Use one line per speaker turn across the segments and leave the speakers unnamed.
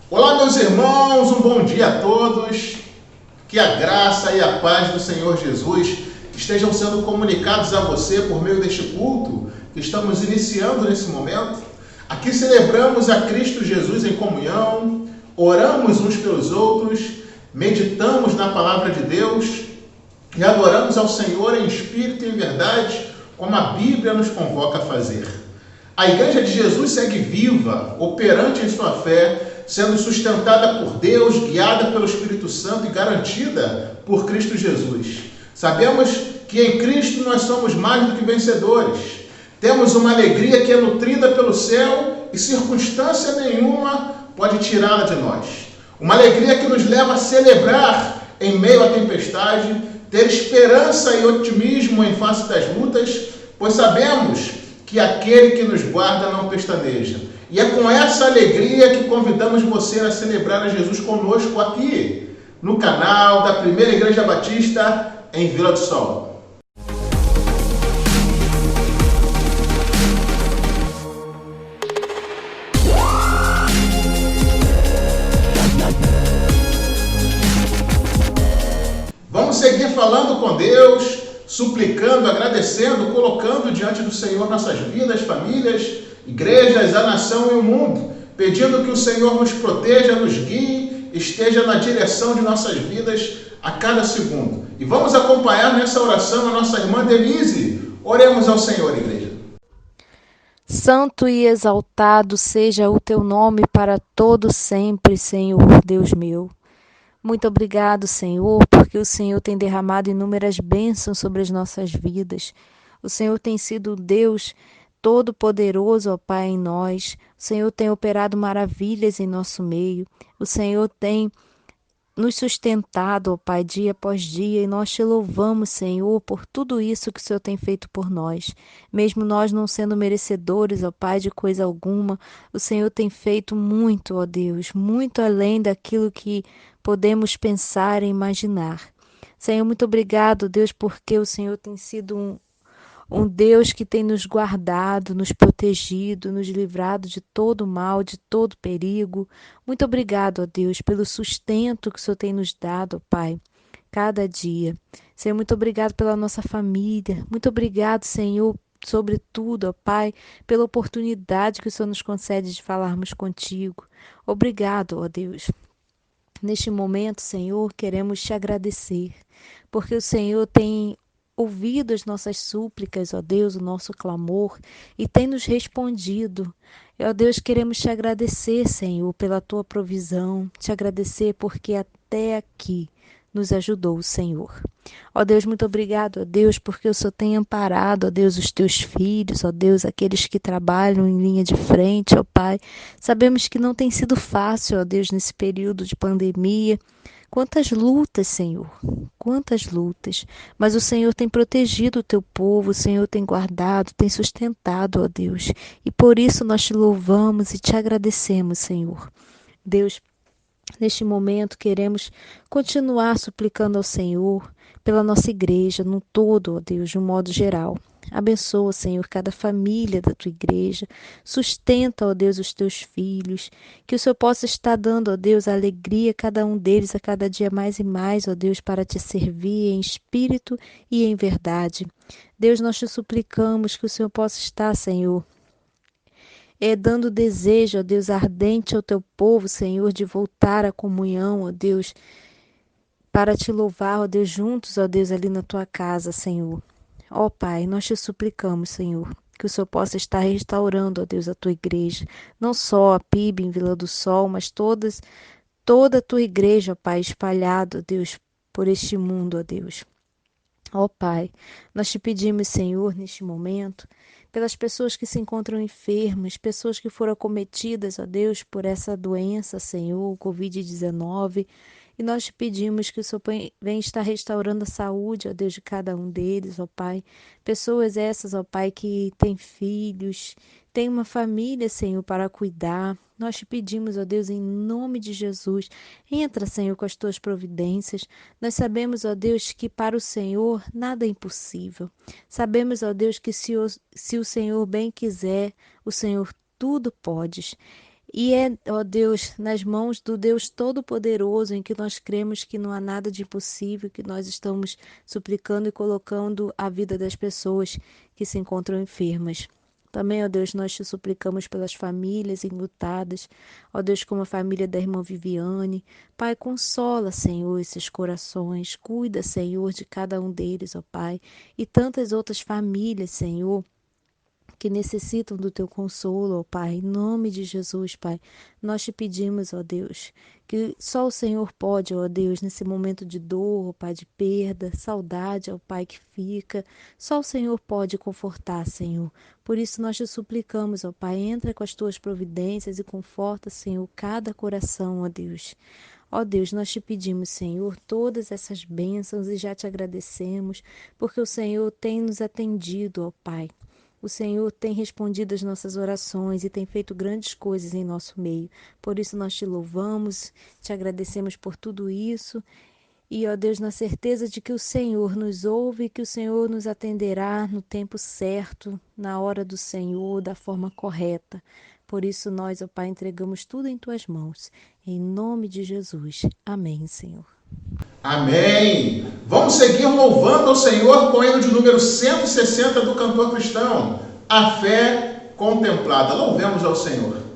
Olá, meus irmãos, um bom dia a todos. Que a graça e a paz do Senhor Jesus estejam sendo comunicados a você por meio deste culto que estamos iniciando nesse momento. Aqui celebramos a Cristo Jesus em comunhão, oramos uns pelos outros, meditamos na palavra de Deus e adoramos ao Senhor em espírito e em verdade, como a Bíblia nos convoca a fazer. A Igreja de Jesus segue viva, operante em sua fé, sendo sustentada por Deus, guiada pelo Espírito Santo e garantida por Cristo Jesus. Sabemos que em Cristo nós somos mais do que vencedores. Temos uma alegria que é nutrida pelo céu e circunstância nenhuma pode tirá-la de nós. Uma alegria que nos leva a celebrar em meio à tempestade, ter esperança e otimismo em face das lutas, pois sabemos que aquele que nos guarda não pestaneja. E é com essa alegria que convidamos você a celebrar a Jesus conosco aqui, no canal da Primeira Igreja Batista, em Vila do Sol. Vamos seguir falando com Deus, suplicando, agradecendo, colocando diante do Senhor nossas vidas, famílias, igrejas, a nação e o mundo, pedindo que o Senhor nos proteja, nos guie, esteja na direção de nossas vidas a cada segundo. E vamos acompanhar nessa oração a nossa irmã Denise. Oremos ao Senhor, igreja.
Santo e exaltado seja o teu nome para todo sempre, Senhor Deus meu. Muito obrigado, Senhor, porque o Senhor tem derramado inúmeras bênçãos sobre as nossas vidas. O Senhor tem sido Deus todo-poderoso, ó Pai, em nós. O Senhor tem operado maravilhas em nosso meio. O Senhor tem nos sustentado, ó Pai, dia após dia, e nós te louvamos, Senhor, por tudo isso que o Senhor tem feito por nós. Mesmo nós não sendo merecedores, ó Pai, de coisa alguma, o Senhor tem feito muito, ó Deus, muito além daquilo que podemos pensar e imaginar. Senhor, muito obrigado, Deus, porque o Senhor tem sido um Deus que tem nos guardado, nos protegido, nos livrado de todo mal, de todo perigo. Muito obrigado, ó Deus, pelo sustento que o Senhor tem nos dado, ó Pai, cada dia. Senhor, muito obrigado pela nossa família. Muito obrigado, Senhor, sobretudo, ó Pai, pela oportunidade que o Senhor nos concede de falarmos contigo. Obrigado, ó Deus. Neste momento, Senhor, queremos te agradecer, porque o Senhor tem ouvido as nossas súplicas, ó Deus, o nosso clamor, e tem nos respondido. Ó Deus, queremos te agradecer, Senhor, pela tua provisão, te agradecer porque até aqui nos ajudou o Senhor. Ó Deus, muito obrigado, ó Deus, porque o Senhor tem amparado, ó Deus, os teus filhos, ó Deus, aqueles que trabalham em linha de frente, ó Pai. Sabemos que não tem sido fácil, ó Deus, nesse período de pandemia. Quantas lutas, Senhor, quantas lutas, mas o Senhor tem protegido o teu povo, o Senhor tem guardado, tem sustentado, ó Deus, e por isso nós te louvamos e te agradecemos, Senhor. Deus, neste momento queremos continuar suplicando ao Senhor pela nossa igreja, no todo, ó Deus, de um modo geral. Abençoa, Senhor, cada família da tua igreja. Sustenta, ó Deus, os teus filhos. Que o Senhor possa estar dando, ó Deus, a alegria a cada um deles a cada dia mais e mais, ó Deus, para te servir em espírito e em verdade. Deus, nós te suplicamos que o Senhor possa estar, Senhor, dando desejo, ó Deus, ardente ao teu povo, Senhor, de voltar à comunhão, ó Deus, para te louvar, ó Deus, juntos, ó Deus, ali na tua casa, Senhor. Ó Pai, nós te suplicamos, Senhor, que o Senhor possa estar restaurando, ó Deus, a tua igreja, não só a PIB em Vila do Sol, mas toda a tua igreja, ó Pai, espalhada, ó Deus, por este mundo, ó Deus. Ó Pai, nós te pedimos, Senhor, neste momento, pelas pessoas que se encontram enfermas, pessoas que foram acometidas, ó Deus, por essa doença, Senhor, o Covid-19, e nós te pedimos que o Senhor venha estar restaurando a saúde, ó Deus, de cada um deles, ó Pai. Pessoas essas, ó Pai, que têm filhos, têm uma família, Senhor, para cuidar. Nós te pedimos, ó Deus, em nome de Jesus, entra, Senhor, com as tuas providências. Nós sabemos, ó Deus, que para o Senhor nada é impossível. Sabemos, ó Deus, que se o Senhor bem quiser, o Senhor tudo podes. E é, ó Deus, nas mãos do Deus Todo-Poderoso, em que nós cremos que não há nada de impossível, que nós estamos suplicando e colocando a vida das pessoas que se encontram enfermas. Também, ó Deus, nós te suplicamos pelas famílias enlutadas, ó Deus, como a família da irmã Viviane. Pai, consola, Senhor, esses corações, cuida, Senhor, de cada um deles, ó Pai, e tantas outras famílias, Senhor, que necessitam do teu consolo, ó Pai, em nome de Jesus, Pai. Nós te pedimos, ó Deus, que só o Senhor pode, ó Deus, nesse momento de dor, ó Pai, de perda, saudade, ó Pai, que fica. Só o Senhor pode confortar, Senhor. Por isso nós te suplicamos, ó Pai, entra com as tuas providências e conforta, Senhor, cada coração, ó Deus. Ó Deus, nós te pedimos, Senhor, todas essas bênçãos e já te agradecemos, porque o Senhor tem nos atendido, ó Pai. O Senhor tem respondido às nossas orações e tem feito grandes coisas em nosso meio. Por isso nós te louvamos, te agradecemos por tudo isso. E, ó Deus, na certeza de que o Senhor nos ouve e que o Senhor nos atenderá no tempo certo, na hora do Senhor, da forma correta. Por isso nós, ó Pai, entregamos tudo em tuas mãos. Em nome de Jesus. Amém, Senhor.
Amém! Vamos seguir louvando ao Senhor com o hino de número 160 do cantor cristão, A Fé Contemplada. Louvemos ao Senhor.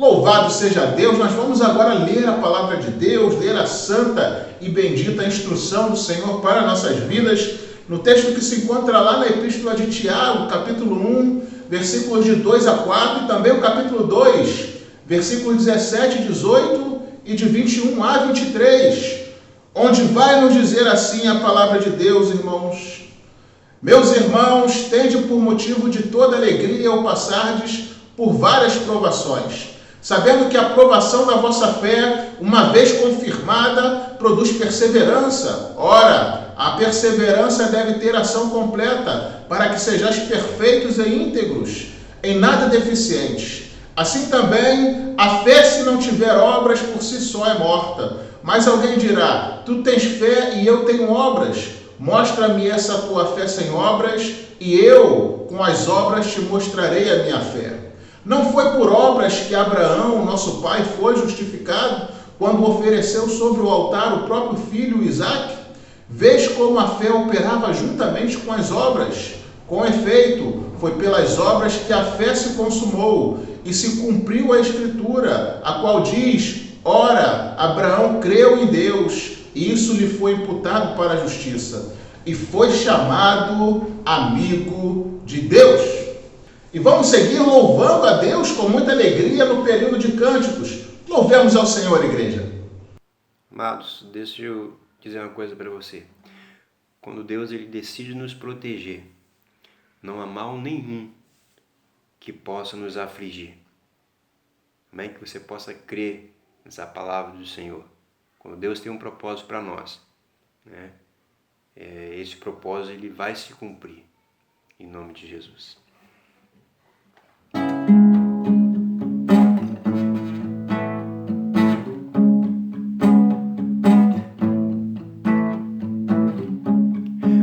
Louvado seja Deus. Nós vamos agora ler a palavra de Deus, ler a santa e bendita instrução do Senhor para nossas vidas, no texto que se encontra lá na Epístola de Tiago, capítulo 1, versículos de 2 a 4, e também o capítulo 2, versículos 17 e 18, e de 21 a 23, onde vai nos dizer assim a palavra de Deus, irmãos. Meus irmãos, tende por motivo de toda alegria ao passardes por várias provações, sabendo que a aprovação da vossa fé, uma vez confirmada, produz perseverança. Ora, a perseverança deve ter ação completa, para que sejais perfeitos e íntegros, em nada deficientes. Assim também, a fé, se não tiver obras, por si só é morta. Mas alguém dirá: tu tens fé e eu tenho obras. Mostra-me essa tua fé sem obras, e eu, com as obras, te mostrarei a minha fé. Não foi por obras que Abraão, nosso pai, foi justificado, quando ofereceu sobre o altar o próprio filho Isaque? Vês como a fé operava juntamente com as obras. Com efeito, foi pelas obras que a fé se consumou, e se cumpriu a Escritura, a qual diz: ora, Abraão creu em Deus, e isso lhe foi imputado para a justiça, e foi chamado amigo de Deus. E vamos seguir louvando a Deus com muita alegria no período de cânticos. Louvemos ao Senhor, igreja.
Amados, deixa eu dizer uma coisa para você. Quando Deus ele decide nos proteger, não há mal nenhum que possa nos afligir. Amém? Que você possa crer nessa palavra do Senhor. Quando Deus tem um propósito para nós, né? Esse propósito ele vai se cumprir. Em nome de Jesus.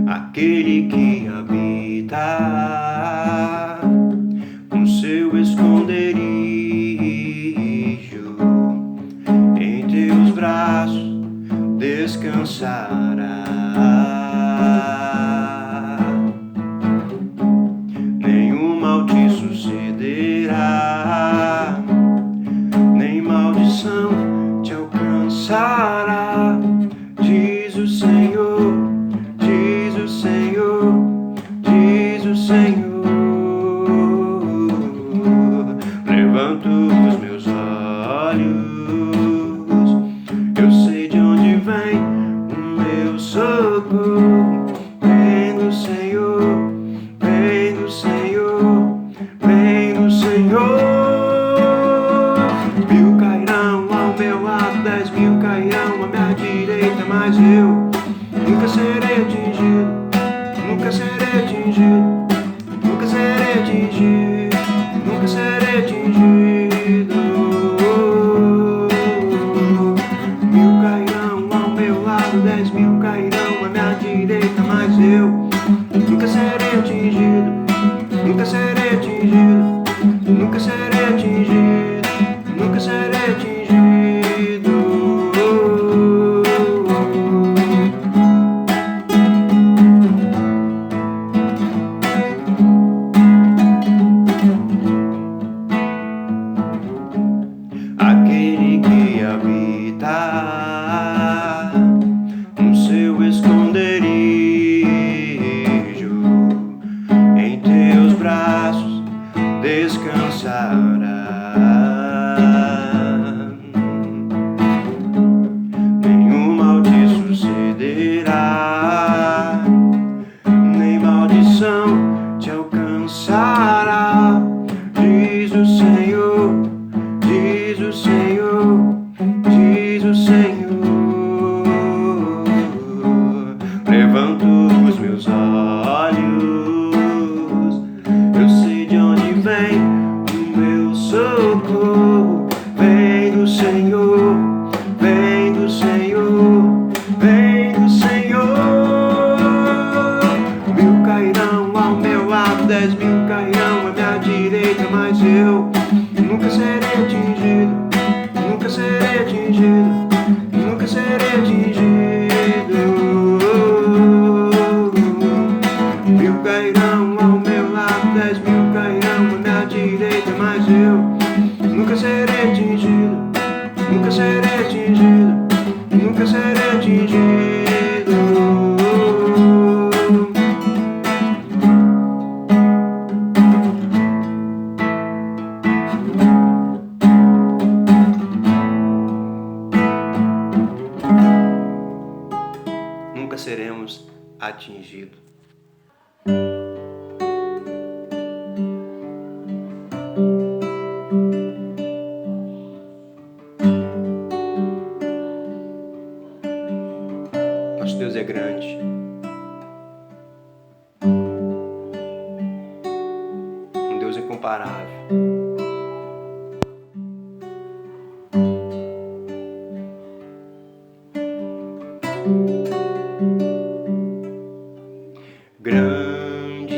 Aquele que habita no seu esconderijo, em teus braços descansará. Nenhum mal te sucederá, nem maldição te alcançará, diz o Senhor, diz o Senhor, diz o Senhor. Levanto os meus olhos, eu sei de onde vem o meu socorro. Vem do Senhor, vem do Senhor, vem do Senhor. 1000 cairão ao meu lado, 10.000 cairão à minha direita, mas eu nunca serei atingido, nunca serei atingido, nunca serei atingido, nunca serei atingido. 1000 cairão ao meu lado, 10.000 cairão à minha direita, mas eu nunca serei atingido, nunca serei atingido, nunca serei atingido, nunca serei atingido. Aquele que habita no seu esconderijo, em teus braços descansará. Nenhum mal te sucederá, nem maldição te alcançará, diz o Senhor, diz o Senhor, diz o Senhor. Levanto os meus olhos, eu sei de onde vem o meu socorro. Vem do Senhor, vem do Senhor, vem do Senhor. 1000 cairão ao meu lado, 10.000 cairão à minha direita, mas eu nunca serei atingido, nunca serei atingido, nunca serei atingido. 1000 cairão ao meu lado, 10.000 cairão à minha direita, mas eu nunca serei atingido, nunca serei atingido, nunca serei atingido. Nunca seremos atingidos. Deus é grande. Um Deus incomparável. Grande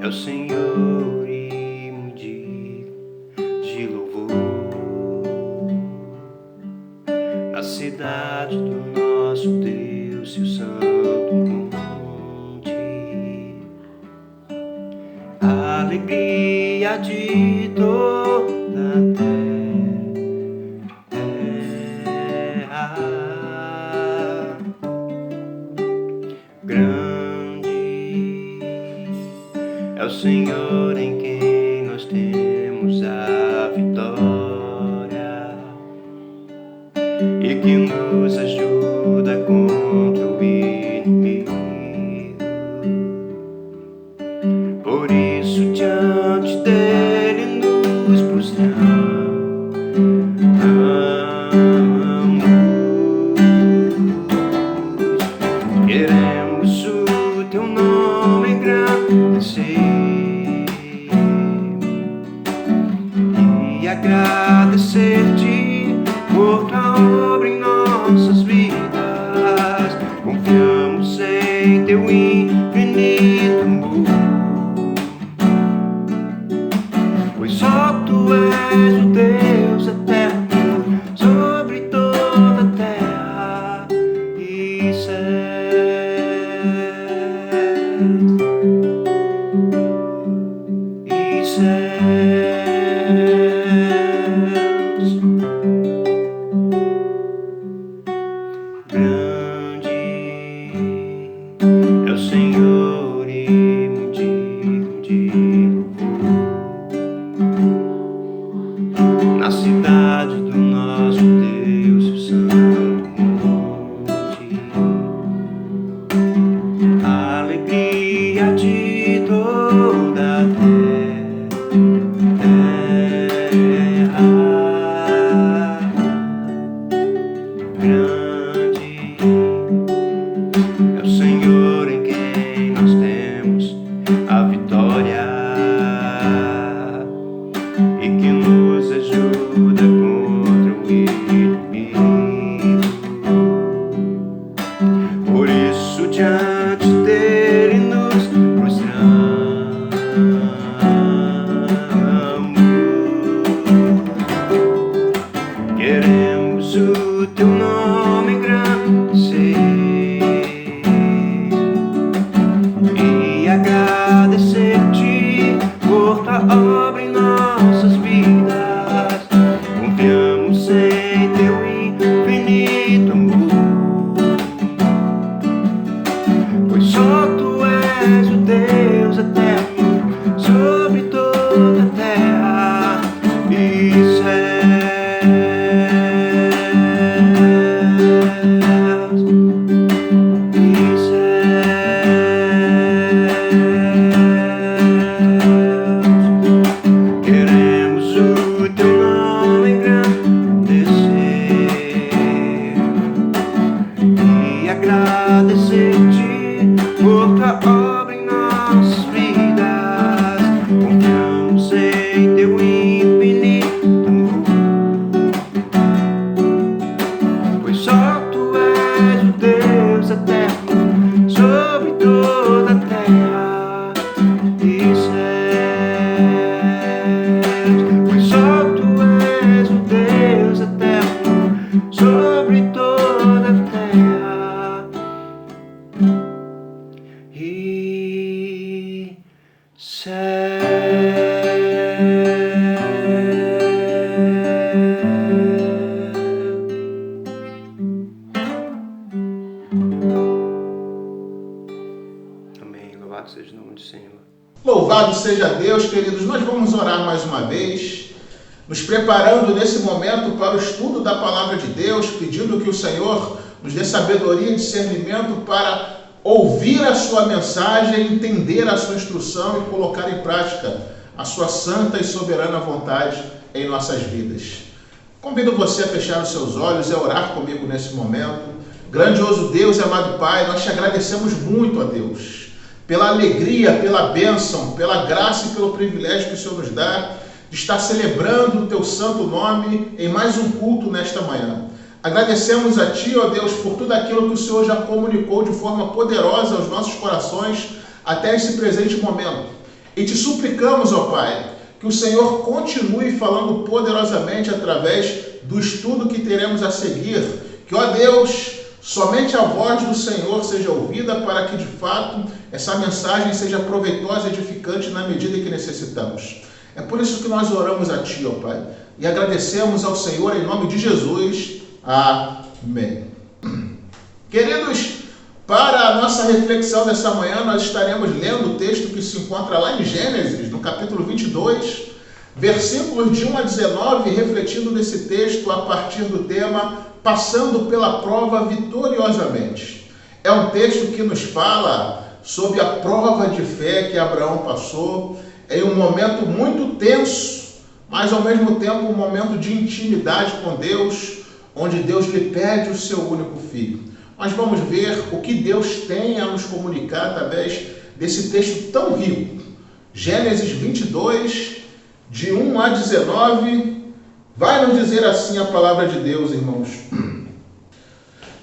é o Senhor e muito de louvor na cidade do nosso Deus e o santo monte. A alegria de toda a terra. Grande é o Senhor em quem nós temos a vitória e que nos ajuda contra o inimigo. Por isso diante dele nos prostramos. Queremos o teu nome engrandecer e agradecer-te por tua obra em nossas vidas. Confiamos em teu infinito amor, pois só tu és o Deus eterno sobre toda a terra e céu. Grande é o Senhor e muito digno de louvor na cidade do nosso Deus e o santo monte. A alegria de toda a terra. Grande é o Senhor em quem nós temos a vitória e que nos ajuda contra o inimigo. Por isso diante dele nos prostramos. Queremos o teu nome engrandecer e agradecer-te por tua obra em nossas vidas. Confiamos em teu infinito amor, pois só tu és o Deus eterno sobre toda a terra e céu. Queremos o teu nome engrandecer e agradecer-te por tua obra em nossas vidas. Confiamos em teu infinito amor, pois só tu és o Deus eterno sobre toda a terra e céus. Pois só tu és o Deus eterno sobre toda a terra e céus. Amém. Louvado seja o nome do Senhor.
Louvado seja Deus, queridos. Nós vamos orar mais uma vez, nos preparando nesse momento para o estudo da Palavra de Deus, pedindo que o Senhor nos dê sabedoria e discernimento para ouvir a sua mensagem, entender a sua instrução e colocar em prática a sua santa e soberana vontade em nossas vidas. Convido você a fechar os seus olhos e a orar comigo nesse momento, Grandioso Deus e amado Pai, nós te agradecemos muito, ó Deus, pela alegria, pela bênção, pela graça e pelo privilégio que o Senhor nos dá de estar celebrando o teu santo nome em mais um culto nesta manhã. Agradecemos a Ti, ó Deus, por tudo aquilo que o Senhor já comunicou de forma poderosa aos nossos corações até esse presente momento. E te suplicamos, ó Pai, que o Senhor continue falando poderosamente através do estudo que teremos a seguir. Que, ó Deus, somente a voz do Senhor seja ouvida para que, de fato, essa mensagem seja proveitosa e edificante na medida que necessitamos. É por isso que nós oramos a Ti, ó Pai, e agradecemos ao Senhor em nome de Jesus. Amém. Queridos, para a nossa reflexão dessa manhã, nós estaremos lendo o texto que se encontra lá em Gênesis, no capítulo 22, versículos de 1 a 19, refletindo nesse texto a partir do tema Passando pela Prova Vitoriosamente. É um texto que nos fala sobre a prova de fé que Abraão passou em um momento muito tenso, mas ao mesmo tempo um momento de intimidade com Deus, onde Deus lhe pede o seu único filho. Nós vamos ver o que Deus tem a nos comunicar através desse texto tão rico. Gênesis 22, de 1 a 19, vai nos dizer assim a palavra de Deus, irmãos.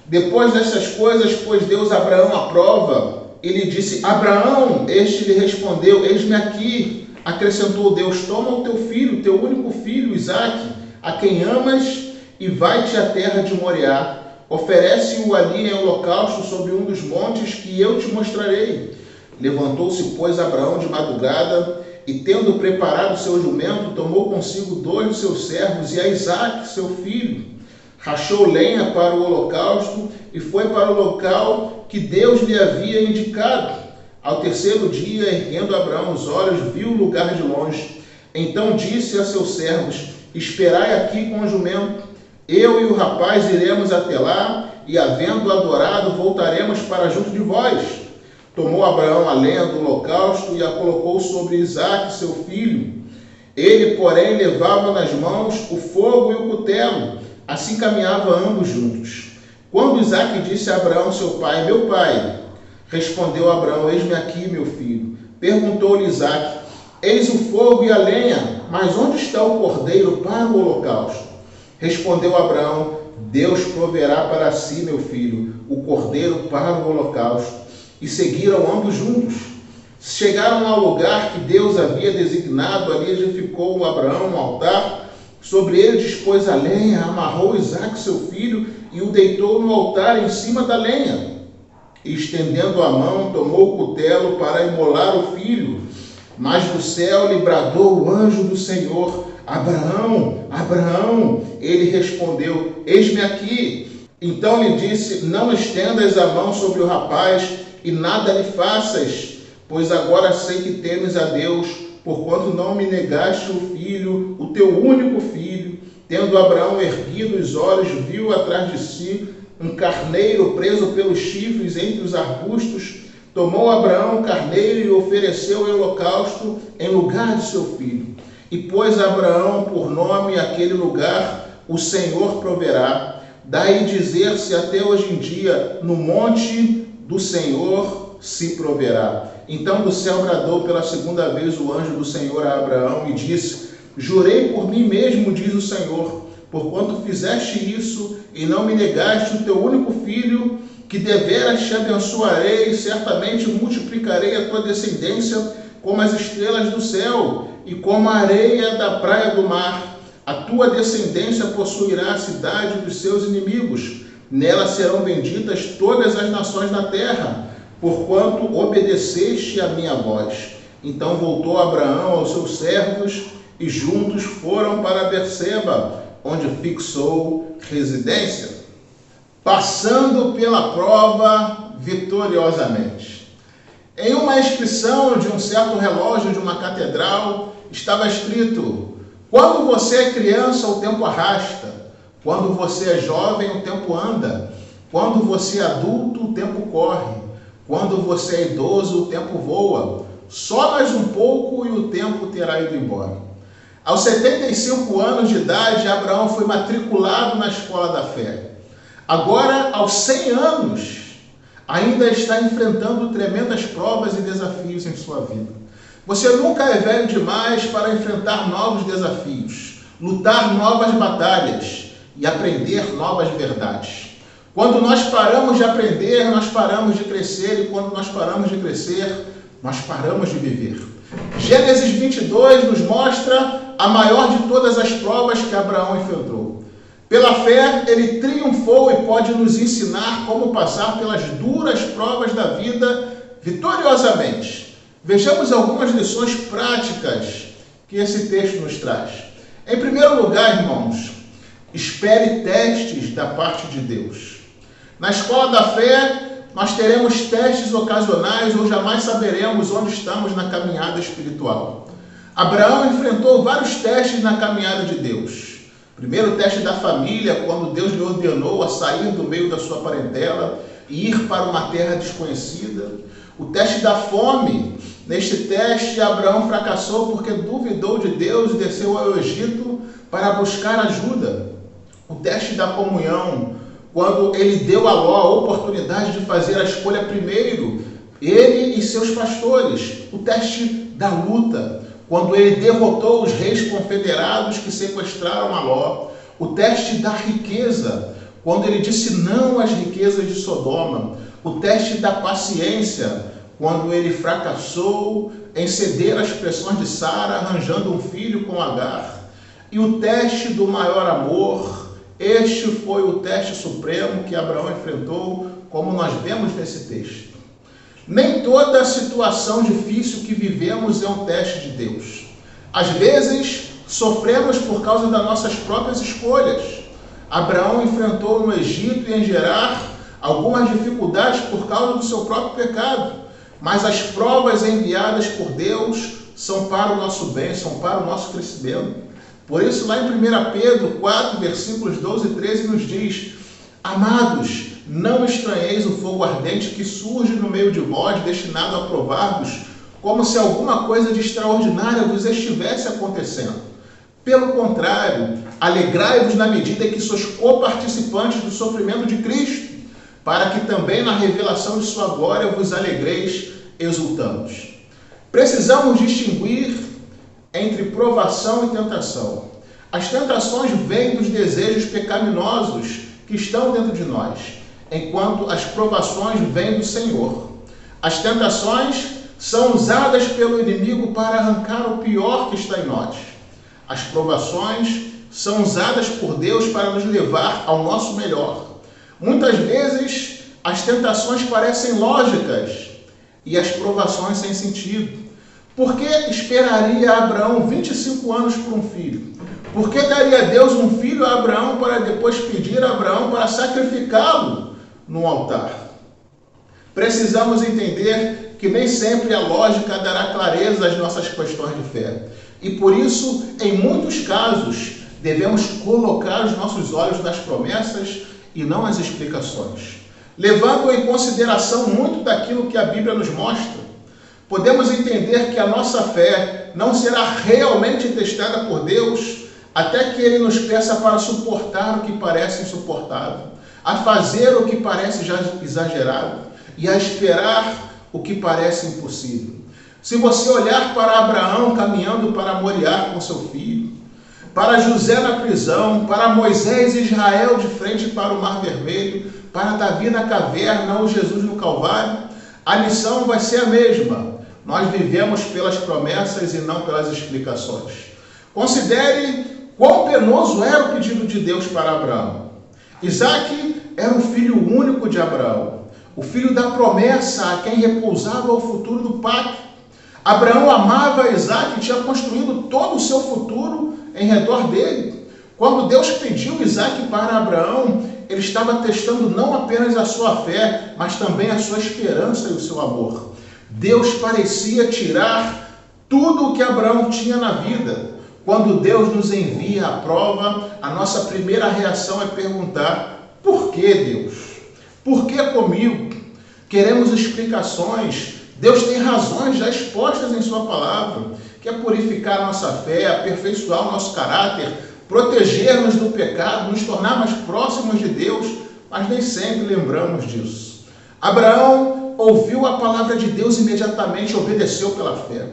Depois dessas coisas, pôs Deus Abraão à prova, e lhe disse: Abraão, este lhe respondeu: Eis-me aqui. Acrescentou Deus: Toma o teu filho, teu único filho, Isaque, a quem amas, e vai-te à terra de Moriá. Oferece-o ali em holocausto sobre um dos montes que eu te mostrarei. Levantou-se, pois, Abraão de madrugada, e tendo preparado o seu jumento, tomou consigo 2 dos seus servos e a Isaque, seu filho. Rachou lenha para o holocausto e foi para o local que Deus lhe havia indicado. Ao terceiro dia, erguendo Abraão os olhos, viu o lugar de longe. Então disse a seus servos: Esperai aqui com o jumento. Eu e o rapaz iremos até lá, e havendo adorado, voltaremos para junto de vós. Tomou Abraão a lenha do holocausto e a colocou sobre Isaque, seu filho. Ele, porém, levava nas mãos o fogo e o cutelo. Assim caminhavam ambos juntos. Quando Isaque disse a Abraão, seu pai: Meu pai. Respondeu Abraão: Eis-me aqui, meu filho. Perguntou-lhe Isaque: Eis o fogo e a lenha, mas onde está o cordeiro para o holocausto? Respondeu Abraão: Deus proverá para si, meu filho, o cordeiro para o holocausto. E seguiram ambos juntos. Chegaram ao lugar que Deus havia designado. Ali edificou Abraão um altar. Sobre ele dispôs a lenha, amarrou Isaque, seu filho, e o deitou no altar em cima da lenha. E, estendendo a mão, tomou o cutelo para imolar o filho. Mas do céu lhe bradou o anjo do Senhor: Abraão, Abraão. Ele respondeu: Eis-me aqui. Então lhe disse: Não estendas a mão sobre o rapaz e nada lhe faças, pois agora sei que temes a Deus, porquanto não me negaste o filho, o teu único filho. Tendo Abraão erguido os olhos, viu atrás de si um carneiro preso pelos chifres entre os arbustos. Tomou Abraão o carneiro e ofereceu em holocausto em lugar de seu filho. E pôs Abraão por nome aquele lugar: O Senhor proverá. Daí dizer-se até hoje em dia: No monte do Senhor se proverá. Então do céu bradou pela segunda vez o anjo do Senhor a Abraão e disse: Jurei por mim mesmo, diz o Senhor, porquanto fizeste isso e não me negaste o teu único filho, que deveras te abençoarei e certamente multiplicarei a tua descendência como as estrelas do céu e como a areia da praia do mar. A tua descendência possuirá a cidade dos seus inimigos. Nela serão benditas todas as nações da terra, porquanto obedeceste a minha voz. Então voltou Abraão aos seus servos e juntos foram para Berseba, onde fixou residência. Passando pela prova vitoriosamente. Em uma inscrição de um certo relógio de uma catedral, estava escrito: Quando você é criança, o tempo arrasta. Quando você é jovem, o tempo anda. Quando você é adulto, o tempo corre. Quando você é idoso, o tempo voa. Só mais um pouco e o tempo terá ido embora. Aos 75 anos de idade, Abraão foi matriculado na escola da fé. Agora, aos 100 anos, ainda está enfrentando tremendas provas e desafios em sua vida. Você nunca é velho demais para enfrentar novos desafios, lutar novas batalhas e aprender novas verdades. Quando nós paramos de aprender, nós paramos de crescer, e quando nós paramos de crescer, nós paramos de viver. Gênesis 22 nos mostra a maior de todas as provas que Abraão enfrentou. Pela fé, ele triunfou e pode nos ensinar como passar pelas duras provas da vida vitoriosamente. Vejamos algumas lições práticas que esse texto nos traz. Em primeiro lugar, irmãos, espere testes da parte de Deus. Na escola da fé, nós teremos testes ocasionais ou jamais saberemos onde estamos na caminhada espiritual. Abraão enfrentou vários testes na caminhada de Deus. Primeiro, o teste da família, quando Deus lhe ordenou a sair do meio da sua parentela e ir para uma terra desconhecida. O teste da fome. Neste teste, Abraão fracassou porque duvidou de Deus e desceu ao Egito para buscar ajuda. O teste da comunhão, quando ele deu a Ló a oportunidade de fazer a escolha primeiro, ele e seus pastores. O teste da luta, quando ele derrotou os reis confederados que sequestraram a Ló. O teste da riqueza, quando ele disse não às riquezas de Sodoma. O teste da paciência, quando ele fracassou em ceder às pressões de Sara, arranjando um filho com Agar. E o teste do maior amor, este foi o teste supremo que Abraão enfrentou, como nós vemos nesse texto. Nem toda situação difícil que vivemos é um teste de Deus. Às vezes, sofremos por causa das nossas próprias escolhas. Abraão enfrentou no Egito e em Gerar algumas dificuldades por causa do seu próprio pecado. Mas as provas enviadas por Deus são para o nosso bem, são para o nosso crescimento. Por isso, lá em 1 Pedro 4, versículos 12 e 13, nos diz: Amados, não estranheis o fogo ardente que surge no meio de vós, destinado a provar-vos, como se alguma coisa de extraordinária vos estivesse acontecendo. Pelo contrário, alegrai-vos na medida que sois coparticipantes do sofrimento de Cristo, para que também na revelação de sua glória vos alegreis exultamos. Precisamos distinguir entre provação e tentação. As tentações vêm dos desejos pecaminosos que estão dentro de nós, enquanto as provações vêm do Senhor. As tentações são usadas pelo inimigo para arrancar o pior que está em nós. As provações são usadas por Deus para nos levar ao nosso melhor. Muitas vezes, as tentações parecem lógicas e as provações sem sentido. Por que esperaria Abraão 25 anos por um filho? Por que daria Deus um filho a Abraão para depois pedir a Abraão para sacrificá-lo no altar? Precisamos entender que nem sempre a lógica dará clareza às nossas questões de fé. E por isso, em muitos casos, devemos colocar os nossos olhos nas promessas e não as explicações. Levando em consideração muito daquilo que a Bíblia nos mostra, podemos entender que a nossa fé não será realmente testada por Deus até que Ele nos peça para suportar o que parece insuportável, a fazer o que parece já exagerado e a esperar o que parece impossível. Se você olhar para Abraão caminhando para Moriá com seu filho, para José na prisão, para Moisés e Israel de frente para o Mar Vermelho, para Davi na caverna ou Jesus no Calvário, a lição vai ser a mesma. Nós vivemos pelas promessas e não pelas explicações. Considere quão penoso era o pedido de Deus para Abraão. Isaque era o filho único de Abraão, o filho da promessa a quem repousava o futuro do pacto. Abraão amava Isaque e tinha construído todo o seu futuro em redor dele. Quando Deus pediu Isaque para Abraão, ele estava testando não apenas a sua fé, mas também a sua esperança e o seu amor. Deus parecia tirar tudo o que Abraão tinha na vida. Quando Deus nos envia a prova, a nossa primeira reação é perguntar: por que Deus? Por que comigo? Queremos explicações. Deus tem razões já expostas em sua palavra, que é purificar a nossa fé, aperfeiçoar o nosso caráter, proteger-nos do pecado, nos tornar mais próximos de Deus, mas nem sempre lembramos disso. Abraão ouviu a palavra de Deus imediatamente e obedeceu pela fé.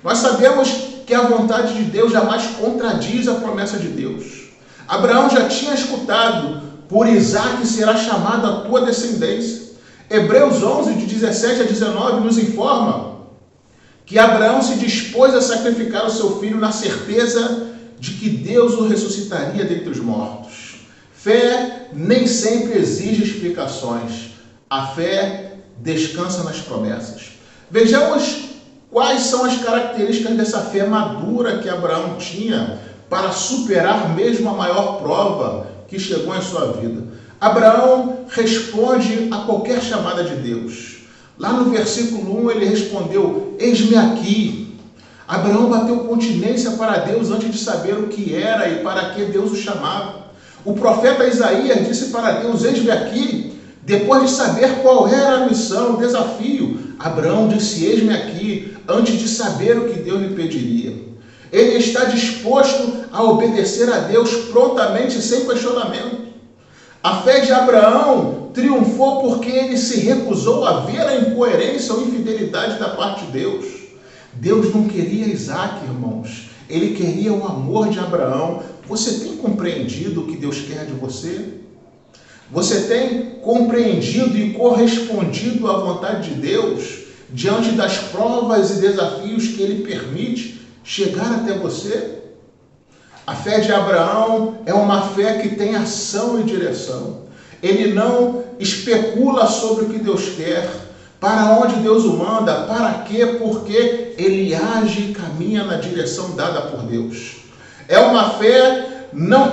Nós sabemos que a vontade de Deus jamais contradiz a promessa de Deus. Abraão já tinha escutado: por Isaque será chamada a tua descendência. Hebreus 11, de 17 a 19, nos informa que Abraão se dispôs a sacrificar o seu filho na certeza de que Deus o ressuscitaria dentre os mortos. Fé nem sempre exige explicações. A fé descansa nas promessas. Vejamos quais são as características dessa fé madura que Abraão tinha para superar mesmo a maior prova que chegou em sua vida. Abraão responde a qualquer chamada de Deus. Lá no versículo 1 ele respondeu: eis-me aqui. Abraão bateu continência para Deus antes de saber o que era e para que Deus o chamava. O profeta Isaías disse para Deus: eis-me aqui. Depois de saber qual era a missão, o desafio, Abraão disse: eis-me aqui, antes de saber o que Deus lhe pediria. Ele está disposto a obedecer a Deus prontamente, sem questionamento. A fé de Abraão triunfou porque ele se recusou a ver a incoerência ou infidelidade da parte de Deus. Deus não queria Isaque, irmãos. Ele queria o amor de Abraão. Você tem compreendido o que Deus quer de você? Você tem compreendido e correspondido à vontade de Deus diante das provas e desafios que Ele permite chegar até você? A fé de Abraão é uma fé que tem ação e direção. Ele não especula sobre o que Deus quer, para onde Deus o manda, para quê, porque ele age e caminha na direção dada por Deus. É uma fé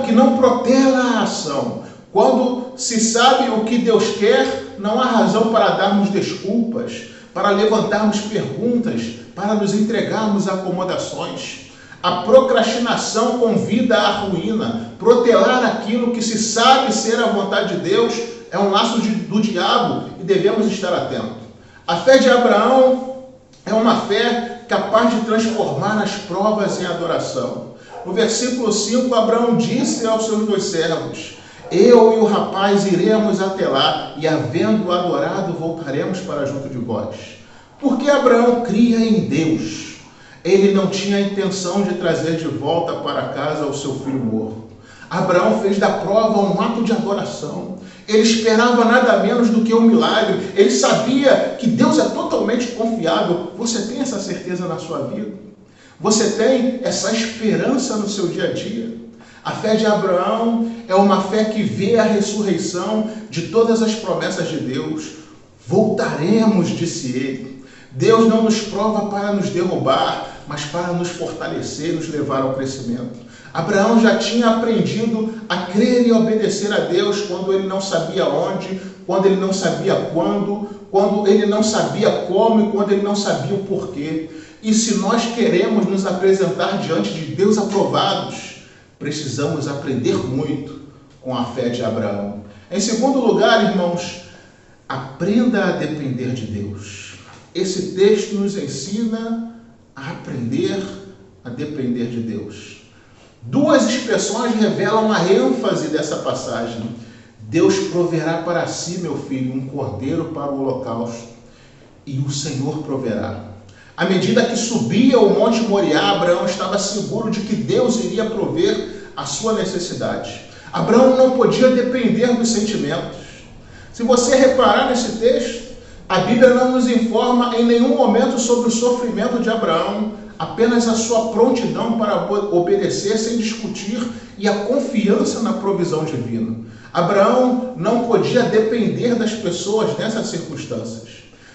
que não protela a ação. Quando se sabe o que Deus quer, não há razão para darmos desculpas, para levantarmos perguntas, para nos entregarmos a acomodações. A procrastinação convida à ruína. Protelar aquilo que se sabe ser a vontade de Deus é um laço do diabo e devemos estar atentos. A fé de Abraão é uma fé capaz de transformar as provas em adoração. No versículo 5, Abraão disse aos seus 2 servos: eu e o rapaz iremos até lá, e havendo adorado, voltaremos para junto de vós. Porque Abraão cria em Deus. Ele não tinha a intenção de trazer de volta para casa o seu filho morto. Abraão fez da prova um ato de adoração. Ele esperava nada menos do que um milagre. Ele sabia que Deus é totalmente confiável. Você tem essa certeza na sua vida? Você tem essa esperança no seu dia a dia? A fé de Abraão é uma fé que vê a ressurreição de todas as promessas de Deus. Voltaremos, disse ele. Deus não nos prova para nos derrubar, mas para nos fortalecer, nos levar ao crescimento. Abraão já tinha aprendido a crer e obedecer a Deus quando ele não sabia onde, quando ele não sabia quando ele não sabia como e quando ele não sabia o porquê. E se nós queremos nos apresentar diante de Deus aprovados, precisamos aprender muito com a fé de Abraão. Em segundo lugar, irmãos, aprenda a depender de Deus. Esse texto nos ensina a aprender a depender de Deus. 2 expressões revelam a ênfase dessa passagem. Deus proverá para si, meu filho, um cordeiro para o holocausto, e o Senhor proverá. À medida que subia o Monte Moriá, Abraão estava seguro de que Deus iria prover a sua necessidade. Abraão não podia depender dos sentimentos. Se você reparar nesse texto, a Bíblia não nos informa em nenhum momento sobre o sofrimento de Abraão, apenas a sua prontidão para obedecer sem discutir e a confiança na provisão divina. Abraão não podia depender das pessoas nessas circunstâncias.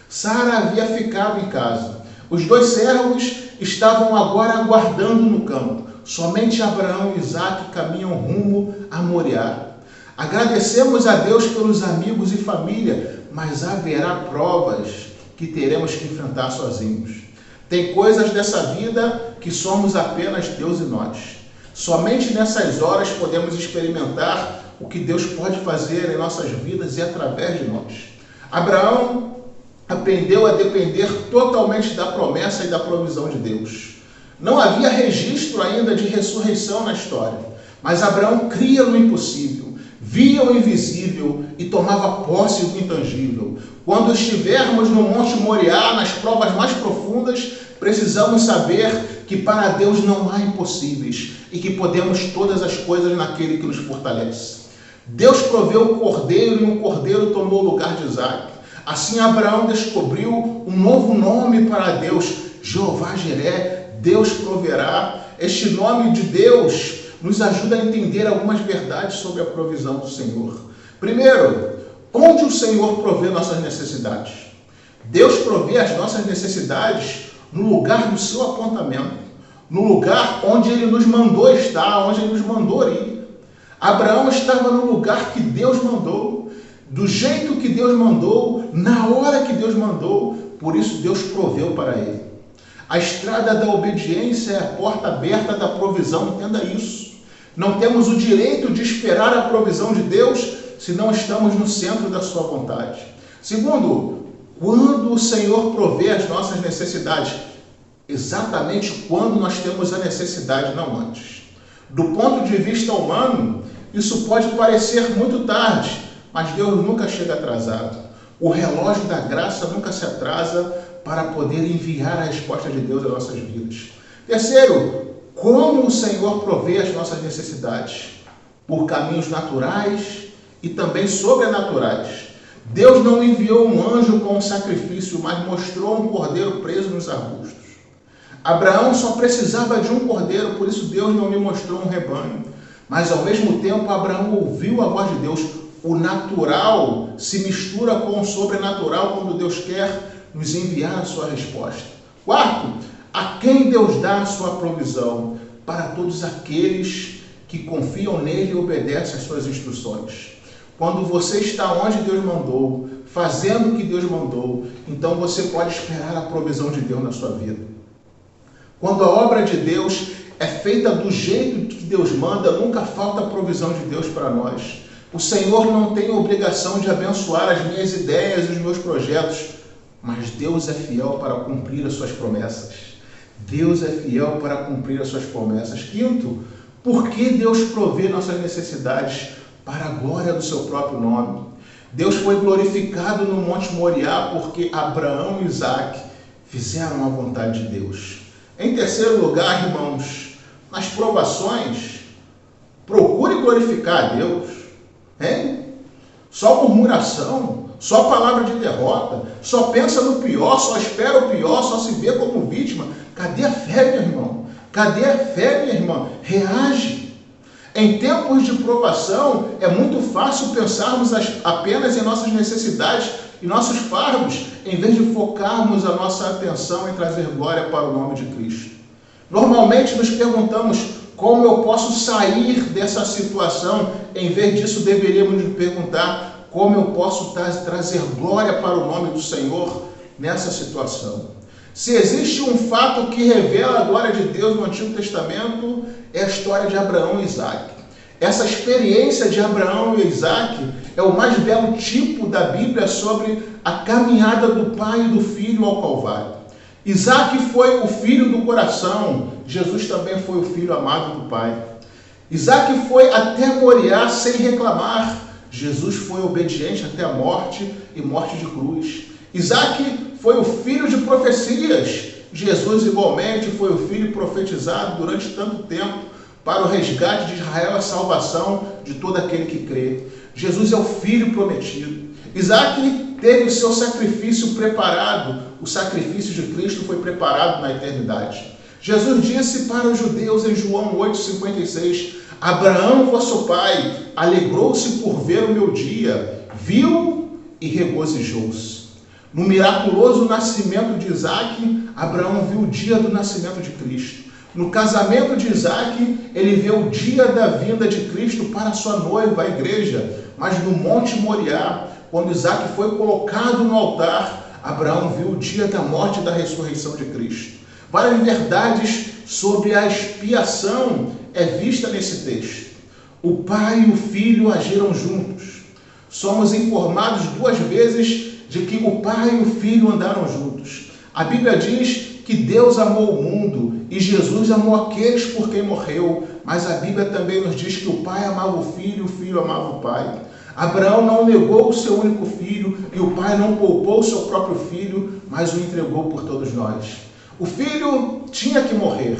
Sara havia ficado em casa. Os 2 servos estavam agora aguardando no campo. Somente Abraão e Isaque caminham rumo a Moriá. Agradecemos a Deus pelos amigos e família, mas haverá provas que teremos que enfrentar sozinhos. Tem coisas dessa vida que somos apenas Deus e nós. Somente nessas horas podemos experimentar o que Deus pode fazer em nossas vidas e através de nós. Abraão aprendeu a depender totalmente da promessa e da provisão de Deus. Não havia registro ainda de ressurreição na história, mas Abraão cria no impossível. via o invisível e tomava posse do intangível. Quando estivermos no Monte Moriá, nas provas mais profundas, precisamos saber que para Deus não há impossíveis e que podemos todas as coisas naquele que nos fortalece. Deus proveu o cordeiro e o cordeiro tomou o lugar de Isaque. Assim Abraão descobriu um novo nome para Deus, Jeová Jiré, Deus proverá. Este nome de Deus nos ajuda a entender algumas verdades sobre a provisão do Senhor. Primeiro, onde o Senhor provê nossas necessidades? Deus provê as nossas necessidades no lugar do seu apontamento, no lugar onde Ele nos mandou estar, onde Ele nos mandou ir. Abraão estava no lugar que Deus mandou, do jeito que Deus mandou, na hora que Deus mandou, por isso Deus proveu para ele. A estrada da obediência é a porta aberta da provisão, entenda isso. Não temos o direito de esperar a provisão de Deus se não estamos no centro da sua vontade. Segundo, quando o Senhor provê as nossas necessidades? Exatamente quando nós temos a necessidade, não antes. Do ponto de vista humano, isso pode parecer muito tarde, mas Deus nunca chega atrasado. O relógio da graça nunca se atrasa para poder enviar a resposta de Deus às nossas vidas. Terceiro, como o Senhor provê as nossas necessidades? Por caminhos naturais e também sobrenaturais. Deus não enviou um anjo com um sacrifício, mas mostrou um cordeiro preso nos arbustos. Abraão só precisava de um cordeiro, por isso Deus não me mostrou um rebanho. Mas ao mesmo tempo Abraão ouviu a voz de Deus. O natural se mistura com o sobrenatural quando Deus quer nos enviar a sua resposta. Quarto, a quem Deus dá a sua provisão? Para todos aqueles que confiam nele e obedecem às suas instruções. Quando você está onde Deus mandou, fazendo o que Deus mandou, então você pode esperar a provisão de Deus na sua vida. Quando a obra de Deus é feita do jeito que Deus manda, nunca falta a provisão de Deus para nós. O Senhor não tem obrigação de abençoar as minhas ideias e os meus projetos, mas Deus é fiel para cumprir as suas promessas. Deus é fiel para cumprir as suas promessas. Quinto, por que Deus provê nossas necessidades? Para a glória do seu próprio nome. Deus foi glorificado no Monte Moriá porque Abraão e Isaque fizeram a vontade de Deus. Em terceiro lugar, irmãos, nas provações, procure glorificar a Deus. Hein? Só murmuração, só palavra de derrota, só pensa no pior, só espera o pior, só se vê como vítima. Cadê a fé, meu irmão? Cadê a fé, minha irmã? Reage. Em tempos de provação, é muito fácil pensarmos apenas em nossas necessidades e nossos fardos, em vez de focarmos a nossa atenção em trazer glória para o nome de Cristo. Normalmente nos perguntamos como eu posso sair dessa situação, em vez disso deveríamos nos perguntar como eu posso trazer glória para o nome do Senhor nessa situação. Se existe um fato que revela a glória de Deus no Antigo Testamento, é a história de Abraão e Isaque. Essa experiência de Abraão e Isaque é o mais belo tipo da Bíblia sobre a caminhada do pai e do filho ao Calvário. Isaque foi o filho do coração, Jesus também foi o filho amado do Pai. Isaque foi até Moriá sem reclamar, Jesus foi obediente até a morte e morte de cruz. Isaque foi o filho de profecias, Jesus igualmente foi o filho profetizado durante tanto tempo para o resgate de Israel, a salvação de todo aquele que crê. Jesus é o filho prometido. Isaque teve o seu sacrifício preparado, o sacrifício de Cristo foi preparado na eternidade. Jesus disse para os judeus em João 8,56, Abraão, vosso pai, alegrou-se por ver o meu dia, viu e regozijou-se. No miraculoso nascimento de Isaque, Abraão viu o dia do nascimento de Cristo. No casamento de Isaque, ele vê o dia da vinda de Cristo para a sua noiva, a igreja. Mas no Monte Moriá, quando Isaque foi colocado no altar, Abraão viu o dia da morte e da ressurreição de Cristo. Várias verdades sobre a expiação é vista nesse texto. O pai e o filho agiram juntos. Somos informados 2 vezes de que o pai e o filho andaram juntos. A Bíblia diz que Deus amou o mundo e Jesus amou aqueles por quem morreu, mas a Bíblia também nos diz que o Pai amava o Filho e o Filho amava o Pai. Abraão não negou o seu único filho e o Pai não poupou o seu próprio filho, mas o entregou por todos nós. O filho tinha que morrer.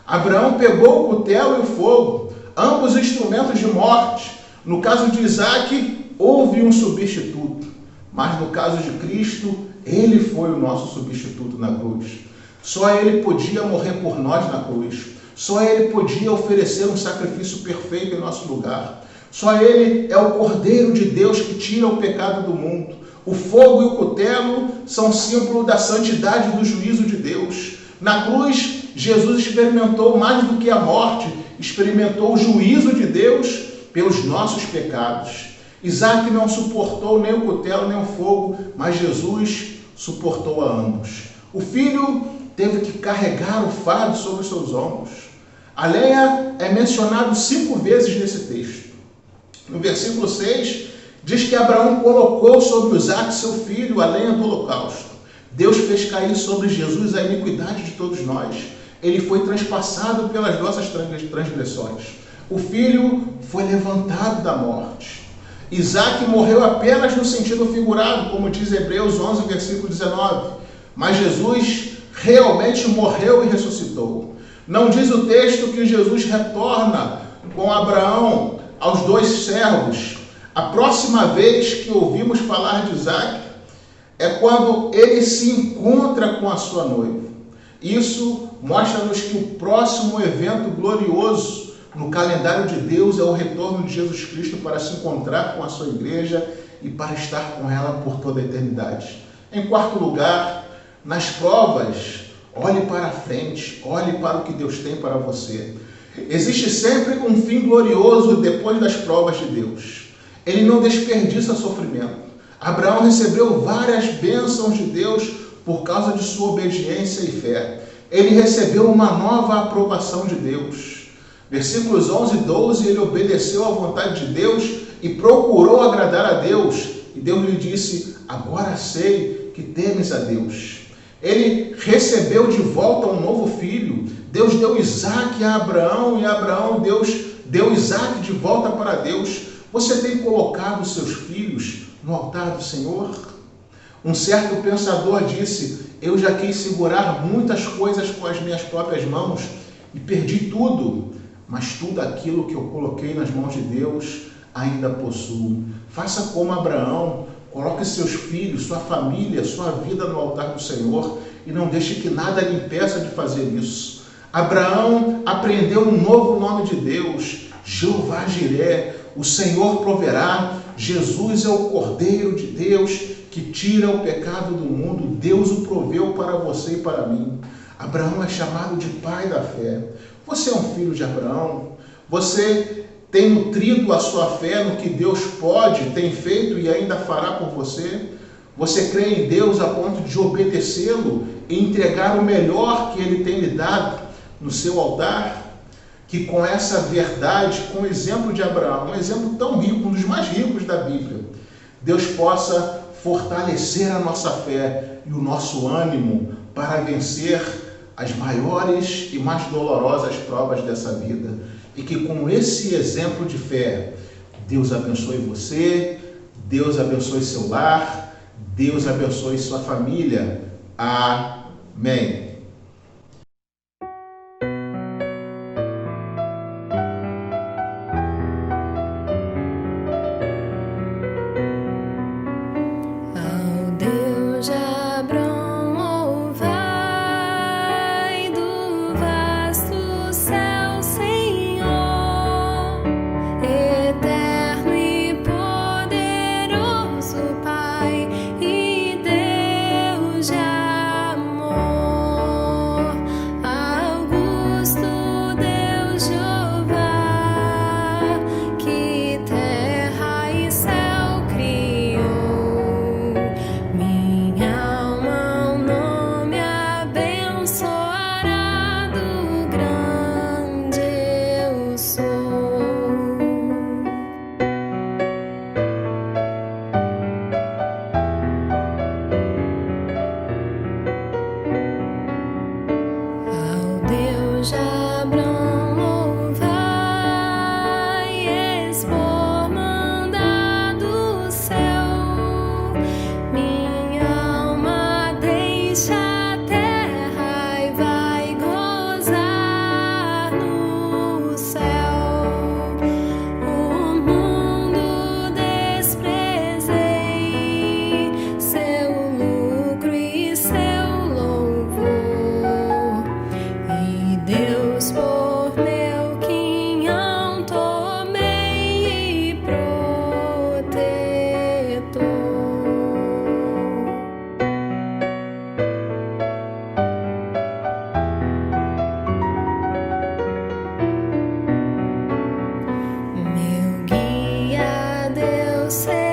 Abraão pegou o cutelo e o fogo, ambos instrumentos de morte. No caso de Isaac, houve um substituto, mas no caso de Cristo, ele foi o nosso substituto na cruz. Só ele podia morrer por nós na cruz. Só ele podia oferecer um sacrifício perfeito em nosso lugar. Só ele é o Cordeiro de Deus que tira o pecado do mundo. O fogo e o cutelo são símbolo da santidade e do juízo de Deus. Na cruz, Jesus experimentou mais do que a morte, experimentou o juízo de Deus pelos nossos pecados. Isaac não suportou nem o cutelo nem o fogo, mas Jesus suportou a ambos. O filho teve que carregar o fardo sobre os seus ombros. A lenha é mencionado 5 vezes nesse texto. No versículo 6, diz que Abraão colocou sobre Isaac, seu filho, a lenha do holocausto. Deus fez cair sobre Jesus a iniquidade de todos nós. Ele foi transpassado pelas nossas transgressões. O filho foi levantado da morte. Isaac morreu apenas no sentido figurado, como diz Hebreus 11, versículo 19. Mas Jesus realmente morreu e ressuscitou. Não diz o texto que Jesus retorna com Abraão aos 2 servos. A próxima vez que ouvimos falar de Isaac é quando ele se encontra com a sua noiva. Isso mostra-nos que o próximo evento glorioso no calendário de Deus é o retorno de Jesus Cristo para se encontrar com a sua igreja e para estar com ela por toda a eternidade. Em quarto lugar, nas provas, olhe para frente, olhe para o que Deus tem para você. Existe sempre um fim glorioso depois das provas de Deus. Ele não desperdiça sofrimento. Abraão recebeu várias bênçãos de Deus por causa de sua obediência e fé. Ele recebeu uma nova aprovação de Deus. Versículos 11 e 12, ele obedeceu à vontade de Deus e procurou agradar a Deus. E Deus lhe disse: agora sei que temes a Deus. Ele recebeu de volta um novo filho. Deus deu Isaac a Abraão e Abraão, Deus deu Isaac de volta para Deus. Você tem colocado seus filhos no altar do Senhor? Um certo pensador disse: eu já quis segurar muitas coisas com as minhas próprias mãos e perdi tudo, mas tudo aquilo que eu coloquei nas mãos de Deus ainda possuo. Faça como Abraão, coloque seus filhos, sua família, sua vida no altar do Senhor e não deixe que nada lhe impeça de fazer isso. Abraão aprendeu um novo nome de Deus, Jeová Jiré, o Senhor proverá. Jesus é o Cordeiro de Deus que tira o pecado do mundo. Deus o proveu para você e para mim. Abraão é chamado de pai da fé. Você é um filho de Abraão. Você tem nutrido a sua fé no que Deus pode, tem feito e ainda fará por você? Você crê em Deus a ponto de obedecê-lo e entregar o melhor que Ele tem lhe dado no seu altar? Que com essa verdade, com o exemplo de Abraão, um exemplo tão rico, um dos mais ricos da Bíblia, Deus possa fortalecer a nossa fé e o nosso ânimo para vencer as maiores e mais dolorosas provas dessa vida. E que com esse exemplo de fé, Deus abençoe você, Deus abençoe seu lar, Deus abençoe sua família. Amém.
eu sei.